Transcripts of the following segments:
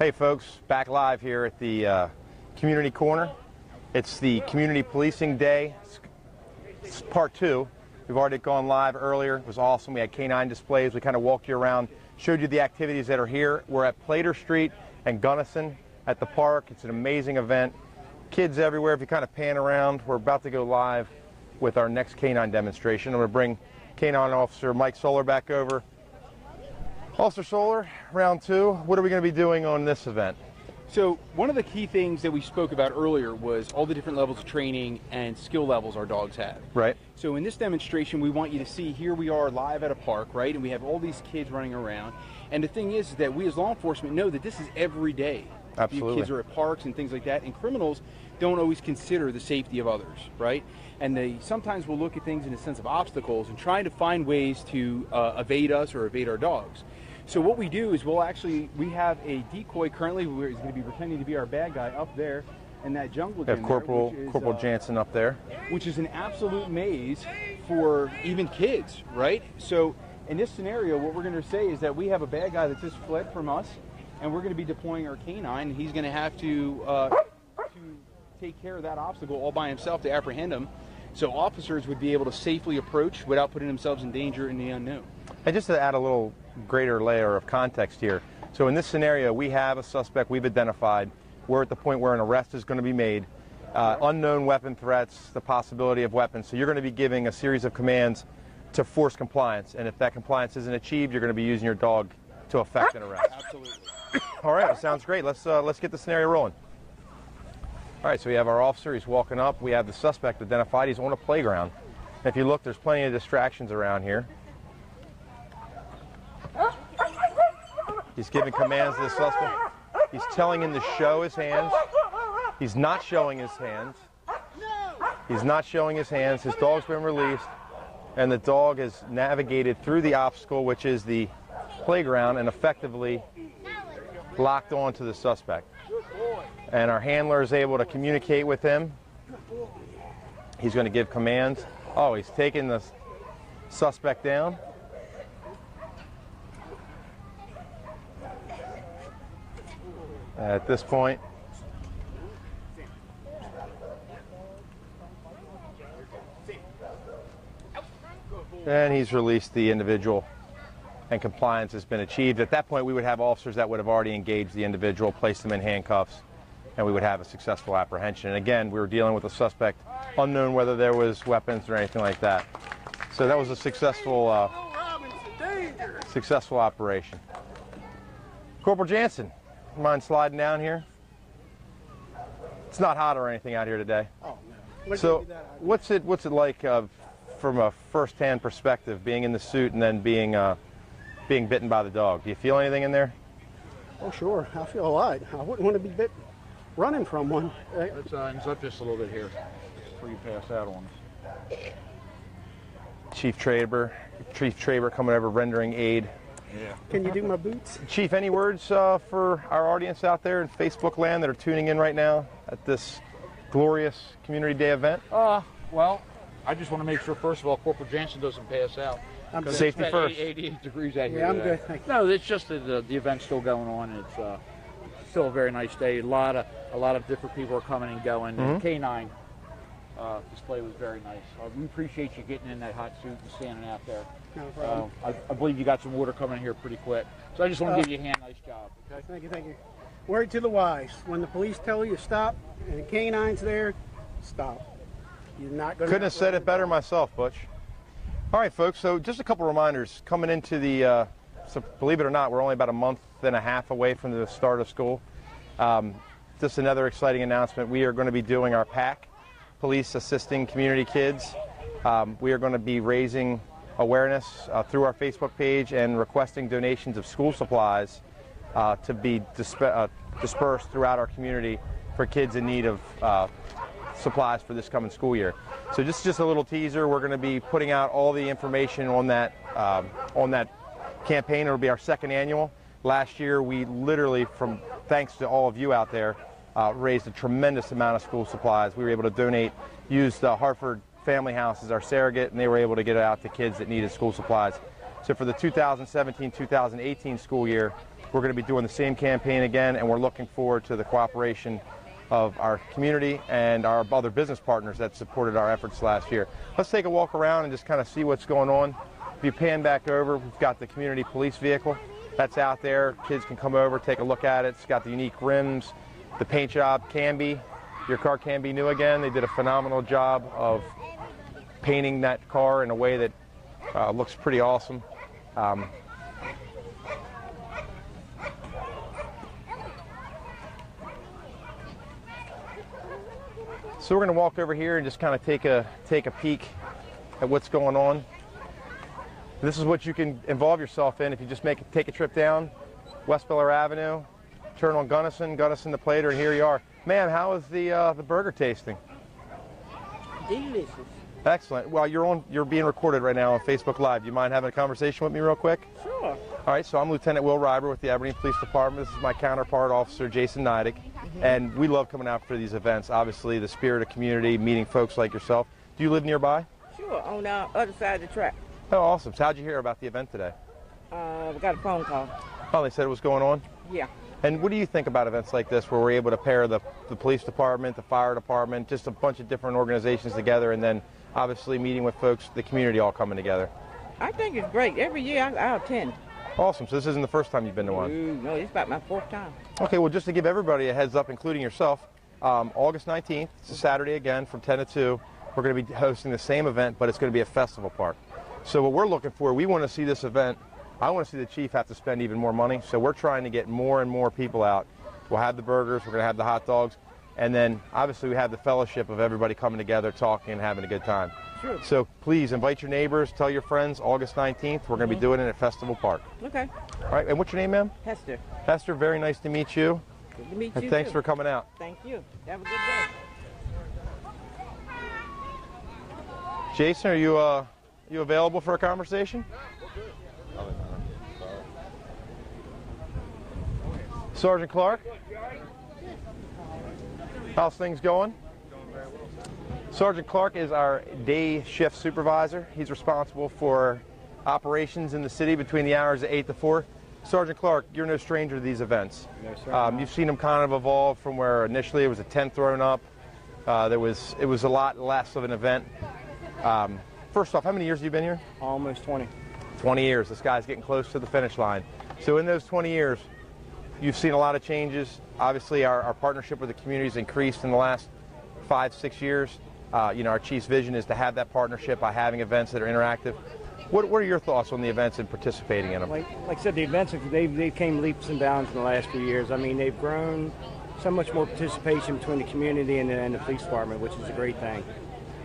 Hey folks, back live here at the Community Corner. It's the Community Policing Day. It's part 2. We've already gone live earlier. It was awesome. We had canine displays. We kind of walked you around, showed you the activities that are here. We're at Plater Street and Gunnison at the park. It's an amazing event. Kids everywhere. If you kind of pan around, we're about to go live with our next canine demonstration. I'm going to bring Canine Officer Mike Solar back over. Officer Solar, round 2, what are we going to be doing on this event? So one of the key things that we spoke about earlier was all the different levels of training and skill levels our dogs have. Right. So in this demonstration, we want you to see here we are live at a park, right? And we have all these kids running around. And the thing is that we as law enforcement know that this is every day. Absolutely. Kids are at parks and things like that, and criminals don't always consider the safety of others, right? And they sometimes will look at things in a sense of obstacles and trying to find ways to evade us or evade our dogs. So what we do is we have a decoy currently who is going to be pretending to be our bad guy up there in that jungle gym. We have Corporal Jansen up there. Which is an absolute maze for even kids, right? So in this scenario, what we're going to say is that we have a bad guy that just fled from us, and we're going to be deploying our canine, and he's going to have to take care of that obstacle all by himself to apprehend him, so officers would be able to safely approach without putting themselves in danger in the unknown. And just to add a little greater layer of context here, so in this scenario, we have a suspect we've identified. We're at the point where an arrest is going to be made, unknown weapon threats, the possibility of weapons. So you're going to be giving a series of commands to force compliance, and if that compliance isn't achieved, you're going to be using your dog to effect an arrest. Absolutely. All right, well, sounds great. Let's get the scenario rolling. All right, so we have our officer. He's walking up. We have the suspect identified. He's on a playground. If you look, there's plenty of distractions around here. He's giving commands to the suspect. He's telling him to show his hands. He's not showing his hands. He's not showing his hands. His dog's been released, and the dog has navigated through the obstacle, which is the playground, and effectively locked on to the suspect. And our handler is able to communicate with him. He's going to give commands. Oh, he's taking the suspect down. At this point, and he's released the individual, and compliance has been achieved. At that point, we would have officers that would have already engaged the individual, placed them in handcuffs, and we would have a successful apprehension. And again, we were dealing with a suspect, unknown whether there was weapons or anything like that. So that was a successful operation. Corporal Jansen, mind sliding down here? It's not hot or anything out here today. Oh, no. So what's it like from a first-hand perspective, being in the suit and then being bitten by the dog? Do you feel anything in there? Oh, sure. I feel a lot. I wouldn't want to be bit running from one. Let's ends up just a little bit here before you pass out on us. Chief Traber coming over, rendering aid. Yeah. Can you do my boots? Chief, any words for our audience out there in Facebook land that are tuning in right now at this glorious Community Day event? Well, I just want to make sure, first of all, Corporal Jansen doesn't pass out. I'm good. Safety first. 88 degrees out here Yeah, I'm today. good. Thank you. No, it's just that the event's still going on. It's still a very nice day. A lot of different people are coming and going. Mm-hmm. The canine display was very nice. We appreciate you getting in that hot suit and standing out there. No problem. I believe you got some water coming in here pretty quick. So I just want to give you a hand. Nice job. Okay? Thank you, thank you. Word to the wise. When the police tell you to stop and the canine's there, stop. You're not going to... Couldn't have said it better myself, Butch. All right, folks, so just a couple reminders. Coming into the, so believe it or not, we're only about a month and a half away from the start of school. Just another exciting announcement. We are going to be doing our PAC, Police Assisting Community Kids. We are going to be raising awareness through our Facebook page and requesting donations of school supplies to be dispersed throughout our community for kids in need of supplies for this coming school year. So just a little teaser. We're going to be putting out all the information on that campaign. It'll be our second annual. Last year, we literally, thanks to all of you out there, raised a tremendous amount of school supplies. We were able to donate, used Hartford Family House as our surrogate, and they were able to get it out to kids that needed school supplies. So for the 2017-2018 school year, We're going to be doing the same campaign again, and we're looking forward to the cooperation of our community and our other business partners that supported our efforts last year. Let's take a walk around and just kind of see what's going on. If you pan back over, we've got the community police vehicle that's out there. Kids can come over, take a look at it. It's got the unique rims. The paint job can be, your car can be new again. They did a phenomenal job of painting that car in a way that looks pretty awesome. So we're going to walk over here and just kind of take a peek at what's going on. This is what you can involve yourself in if you just take a trip down West Biller Avenue, turn on Gunnison the Plater, and here you are. Ma'am, how is the burger tasting? Delicious. Excellent. Well, you're being recorded right now on Facebook Live. Do you mind having a conversation with me real quick? Sure. All right, so I'm Lieutenant Will Reiber with the Aberdeen Police Department. This is my counterpart, Officer Jason Neidig. And we love coming out for these events. Obviously, the spirit of community, meeting folks like yourself. Do you live nearby? Sure, on the other side of the track. Oh, awesome. So how'd you hear about the event today? We got a phone call. Oh, they said it was going on? Yeah. And what do you think about events like this where we're able to pair the police department, the fire department, just a bunch of different organizations together, and then obviously meeting with folks, the community all coming together? I think it's great. Every year I attend. Awesome. So this isn't the first time you've been to one? No, it's about my 4th time. Okay, well, just to give everybody a heads up, including yourself, August 19th, it's a Saturday again from 10 to 2. We're going to be hosting the same event, but it's going to be a festival park. So what we're looking for, we want to see this event. I want to see the chief have to spend even more money, so we're trying to get more and more people out. We'll have the burgers, we're going to have the hot dogs, and then obviously we have the fellowship of everybody coming together, talking, and having a good time. Sure. So please invite your neighbors, tell your friends, August 19th, we're going to be doing it at Festival Park. Okay. All right, and what's your name, ma'am? Hester. Hester, very nice to meet you. Good to meet And you. thanks too. for coming out. Thank you. Have a good day. Jason, are you available for a conversation? Sergeant Clark, how's things going? Sergeant Clark is our day shift supervisor. He's responsible for operations in the city between the hours of 8 to 4. Sergeant Clark, you're no stranger to these events. No, sir. You've seen them kind of evolve from where initially it was a tent thrown up. It was a lot less of an event. First off, how many years have you been here? Almost 20. 20 years. This guy's getting close to the finish line. So in those 20 years, you've seen a lot of changes. Obviously, our partnership with the community has increased in the last 5-6 years. Our chief's vision is to have that partnership by having events that are interactive. What are your thoughts on the events and participating in them? Like I said, the events, they've came leaps and bounds in the last few years. I mean, they've grown so much more participation between the community and the police department, which is a great thing.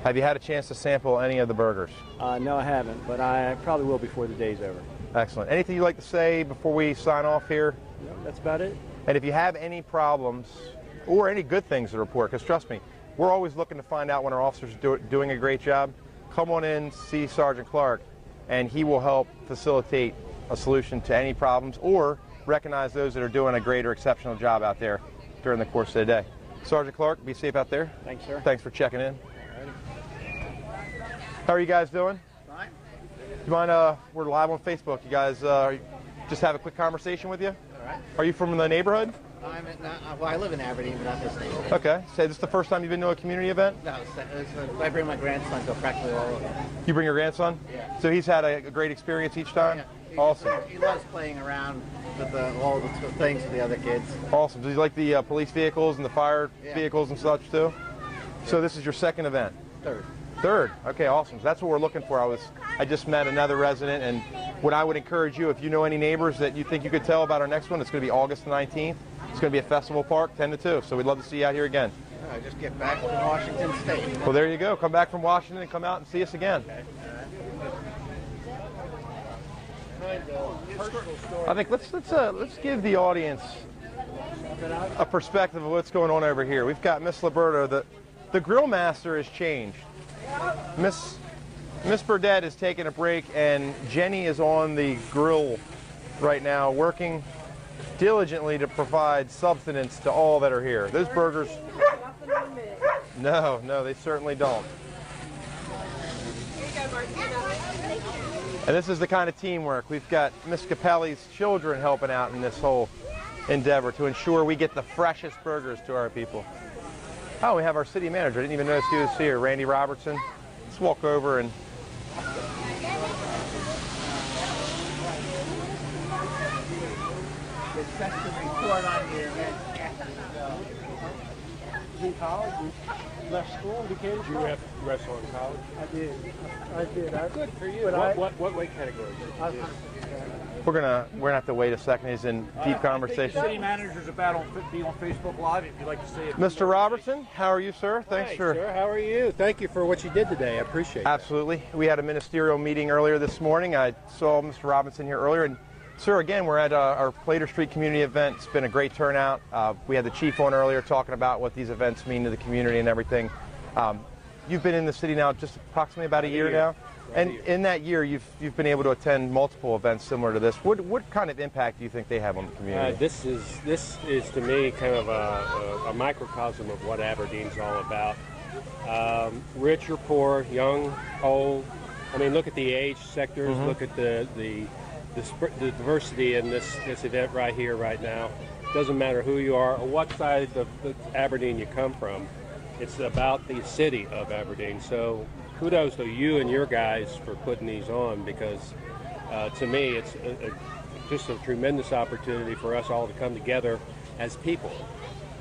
Have you had a chance to sample any of the burgers? No, I haven't, but I probably will before the day's over. Excellent. Anything you'd like to say before we sign off here? No, that's about it. And if you have any problems or any good things to report, because trust me, we're always looking to find out when our officers are doing a great job, come on in, see Sergeant Clark, and he will help facilitate a solution to any problems or recognize those that are doing a great or exceptional job out there during the course of the day. Sergeant Clark, be safe out there. Thanks, sir. Thanks for checking in. How are you guys doing? Fine. Do you mind, we're live on Facebook. You guys just have a quick conversation with you? All right. Are you from the neighborhood? I live in Aberdeen, but not this neighborhood. Okay. So this is the first time you've been to a community event? No, I bring my grandson to practically all of them. You bring your grandson? Yeah. So he's had a great experience each time? Yeah. Awesome. He loves playing around with all the things with the other kids. Awesome. Does he like the police vehicles and the fire vehicles and such too? So this is your second event? Third. Okay, awesome. So that's what we're looking for. I just met another resident, and what I would encourage you, if you know any neighbors that you think you could tell about our next one, it's going to be August 19th. It's going to be at Festival Park, 10 to 2. So we'd love to see you out here again. I just get back from Washington State. Well, there you go. Come back from Washington and come out and see us again. I think let's give the audience a perspective of what's going on over here. We've got Miss Liberto. The grill master has changed. Miss Burdette is taking a break, and Jenny is on the grill right now, working diligently to provide substance to all that are here. Those burgers. No, they certainly don't. And this is the kind of teamwork. We've got Miss Capelli's children helping out in this whole endeavor to ensure we get the freshest burgers to our people. Oh, we have our city manager. I didn't even notice he was here, Randy Robertson. Let's walk over and... report on your in college. You left school and became a Did you wrestle in college? I did. Good for you. What weight category? We're gonna have to wait a second. He's in deep conversation. City manager's about to be on Facebook Live if you'd like to see it. Mr. Robertson, how are you, sir? Thanks Hi, for... sir. How are you? Thank you for what you did today. I appreciate it. Absolutely. We had a ministerial meeting earlier this morning. I saw Mr. Robinson here earlier. And, sir, again, we're at our Plater Street community event. It's been a great turnout. We had the chief on earlier talking about what these events mean to the community and everything. You've been in the city now just approximately about a year now. And in that year, you've been able to attend multiple events similar to this. What kind of impact do you think they have on the community? This is to me kind of a microcosm of what Aberdeen's all about. Rich or poor, young, old. I mean, look at the age sectors. Look at the diversity in this event right here, right now. Doesn't matter who you are or what side of Aberdeen you come from. It's about the city of Aberdeen. So kudos to you and your guys for putting these on, because to me it's just a tremendous opportunity for us all to come together as people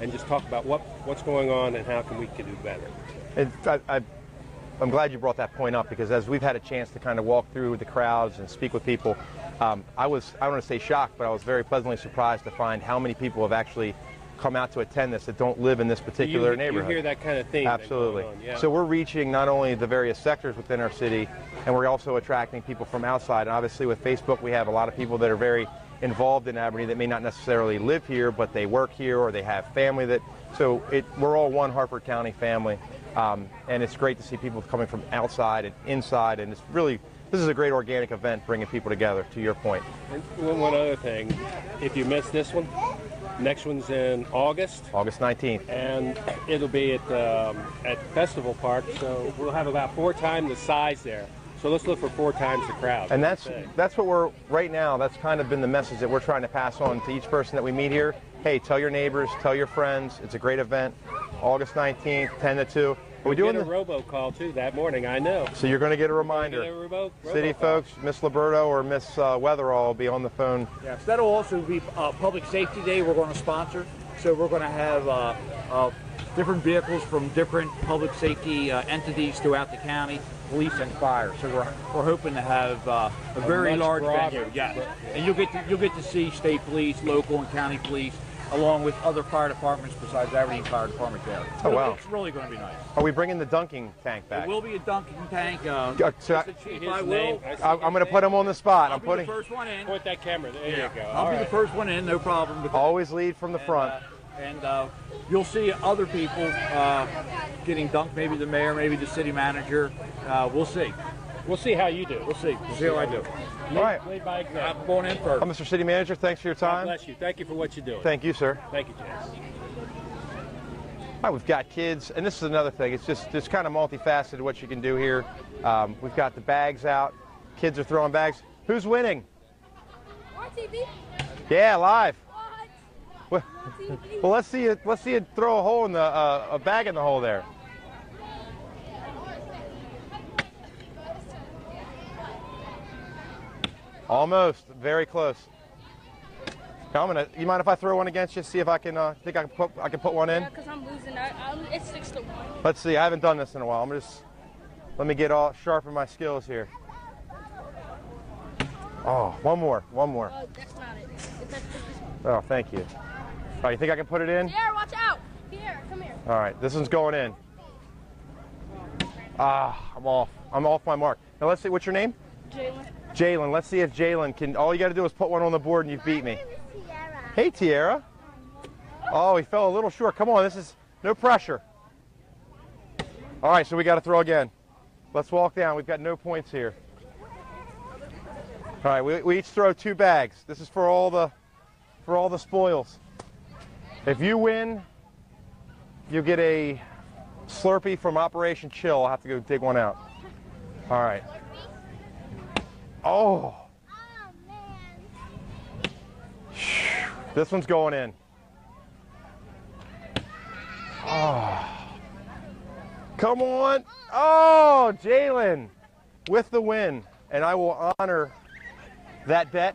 and just talk about what's going on and how we can do better. And I'm glad you brought that point up, because as we've had a chance to kind of walk through the crowds and speak with people, I don't want to say shocked, but I was very pleasantly surprised to find how many people have actually come out to attend this that don't live in this particular neighborhood. You hear that kind of thing. Absolutely. On, yeah. So we're reaching not only the various sectors within our city, and we're also attracting people from outside. And obviously with Facebook, we have a lot of people that are very involved in Aberdeen that may not necessarily live here, but they work here or they have family that, so we're all one Harford County family. And it's great to see people coming from outside and inside, and it's really, this is a great organic event bringing people together, to your point. And one other thing, if you miss this one, next one's in August. August 19th. And it'll be at Festival Park, so we'll have about 4 times the size there. So let's look for 4 times the crowd. And that's what we're, right now, that's kind of been the message that we're trying to pass on to each person that we meet here. Hey, tell your neighbors, tell your friends. It's a great event. August 19th, 10 to 2. Are we doing a robocall too that morning, I know. So you're going to get a reminder. City folks, Miss Liberto or Miss Weatherall will be on the phone. Yes, that'll also be Public Safety Day we're going to sponsor. So we're going to have different vehicles from different public safety entities throughout the county, police and fire. So we're hoping to have a very large venue. Yeah, and you'll get to see state police, local and county police, along with other fire departments besides Aberdeen Fire Department there. Oh, wow. It's really going to be nice. Are we bringing the dunking tank back? It will be a dunking tank. I'm going to put him on the spot. I'll be the first one in. Point that camera. There you go. I'll be the first one in, no problem. Always lead from the front. And you'll see other people getting dunked, maybe the mayor, maybe the city manager. We'll see. We'll see how you do. We'll see. We'll see how I do. All right. Lead by example. I'm going in first. Mr. City Manager, thanks for your time. God bless you. Thank you for what you're doing. Thank you, sir. Thank you, Jess. All right, we've got kids, and this is another thing. It's kind of multifaceted what you can do here. We've got the bags out. Kids are throwing bags. Who's winning? On TV. Yeah, live. What? Well, let's see you throw a hole in a bag in the hole there. Almost, very close. Now you mind if I throw one against you? See if I can. Think I can put one in. Yeah, because I'm losing. It's 6-1. Let's see. I haven't done this in a while. Let me get all sharpen my skills here. Oh, one more. That's not it. Oh, thank you. All right, you think I can put it in? Pierre, watch out. Pierre, come here. All right, this one's going in. I'm off. I'm off my mark. Now let's see. What's your name? Jalen. Jalen. Let's see if Jalen can. All you got to do is put one on the board, and you've beat me. Hey, Tiara. Oh, he fell a little short. Come on, this is no pressure. All right, so we got to throw again. Let's walk down. We've got no points here. All right, we each throw 2 bags. This is for all the spoils. If you win, you get a Slurpee from Operation Chill. I'll have to go dig one out. All right. Oh. This one's going in. Oh. Come on. Oh, Jalen with the win. And I will honor that bet.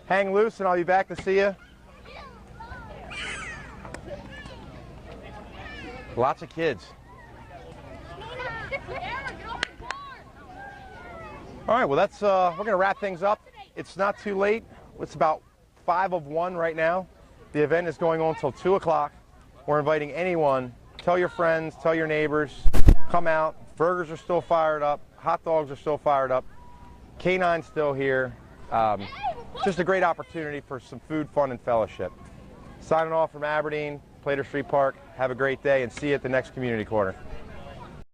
Hang loose and I'll be back to see you. Lots of kids. All right, well, that's we're going to wrap things up. It's not too late. It's about 5 of 1 right now. The event is going on till 2 o'clock. We're inviting anyone. Tell your friends, tell your neighbors. Come out. Burgers are still fired up. Hot dogs are still fired up. Canine's still here. Just a great opportunity for some food, fun, and fellowship. Signing off from Aberdeen, Plater Street Park. Have a great day and see you at the next community corner.